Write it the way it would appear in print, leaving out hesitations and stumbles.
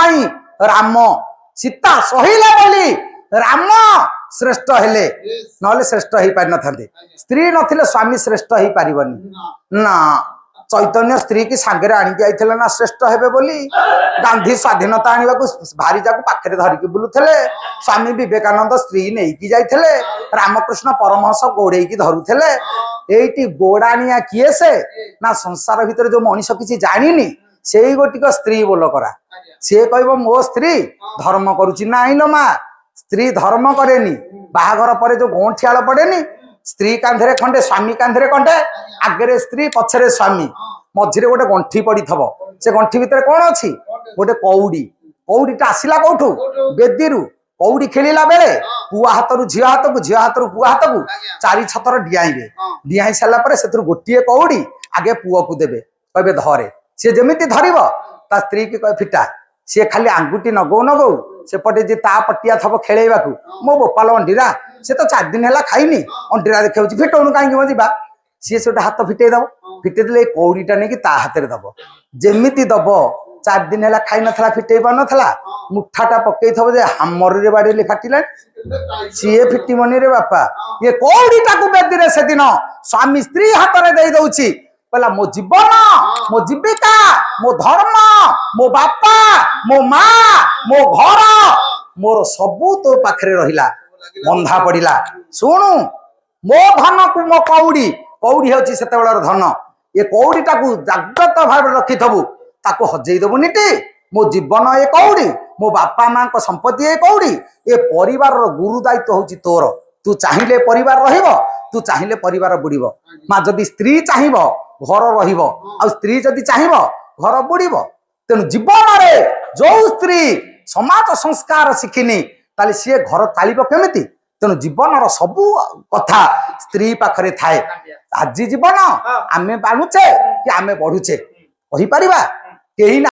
पाई राम सीता सहिला बोली राम श्रेष्ठ हेले नले श्रेष्ठ हो पारि नथांते स्त्री नथिले स्वामी श्रेष्ठ हो पारिबनी ना चैतन्य स्त्री की सांगे आणिकी आइथिले ना श्रेष्ठ हेबे बोली गांधी स्वाधीनता आनिबा भारी जाकू पाखरे धरिकी बुलुथले स्वामी विवेकानंद स्त्री नेकी जाइथिले रामकृष्ण परमहंस गोड़ेकी धरुथले एइटी गोड़ानिया किए से ना संसार भितर जो मनीष किछि जानिनी सेई गोटिक स्त्री बोल करा सी कहब मो स्त्री धर्म करुची ना आइलो मा स्त्री धर्म करेनी बाहागर पर जो गंठियाल पड़ेनी स्त्री कांधरे खंडे स्वामी कांधरे खंडे आगे स्त्री पछरे स्वामी मझे गोटे गंठी पड़ी थब से गंठी भितर कौन अच्छी गोटे कौड़ी कौड़ीटा आसला कौठू बेदी कौड़ी खेलिला बेले पुआ हाथ रु झील हाथ को झील हाथ रु पुआ हाथ को चारि छतर डियाइबे डियाई सारा पर गोटे कौड़ी आगे पुआ को देवे कहे धरे सी जमी धरब ता स्त्री की कहे फिटा सी खाली आंगुठी नगौ नगौ सेपटे जी ता पटिया थब खेलैबा मो बोपाल अंडीरा से तो 4 दिन है खाईनी अंडीरा देखा फिटौनु कहीं मजा सी से हाथ फिटे दब फिटे दे कौड़ीटा नहीं ता हाथ में दब जमी दब 4 दिन है खाई ना फिटे पार ना मुठाटा पकई थब जे हामर रे बाड़ी फाटिला सी फिटमनी रे बापा ये कौड़ीटा को बेदी से दिन स्वामी स्त्री हाथ में दे दौची कहला मो जीवन मो जीविका मो धर्म मो बापा मो माँ मो घर मोर सबू तो पाखरे रहिला बंधा पड़िला शुणु मो धन को मो कौड़ी कौड़ी होची सेते बेलर धन ये कौड़ीटा को जाग्रत भाव रखी थबु ताको हजेई देबु निटी मो जीवन ए कौड़ी मो बापा मां को संपत्ति ए कौड़ी ए परिवार रो गुरु दायित्व होची तोर तू चाहिले परिवार रहिबो तू चाहिले परिवार बुड़ीबो मां जदी स्त्री चाहिबो घर रहिबो आ स्त्री जदी चाहिबो घर बुड़ीबो तेनु जीवन रे जो स्त्री समाज संस्कार शिखिनी ताले सी घर तालिब केमिति तेनु जीवन रो सबु कथा स्त्री पाखरे थाए आज जीवन आमे बाणुचे कि आमे बढ़ुचे कहि परिबा केही